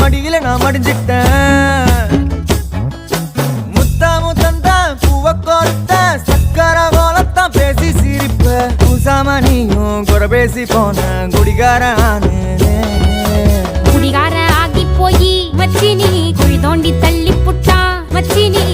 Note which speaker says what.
Speaker 1: மடியில நான் மடிஞ்சிட்டேன். முத்தாமு தந்தா பூவ கொடுத்த சக்கர போலத்தான் பேசி சிரிப்ப. பூசாம நீயும் குறை பேசி போன குடிகாரானு.
Speaker 2: குடிகார ஆகி போய் மச்சினி குழி தோண்டி தள்ளி புட்டா. மச்சினி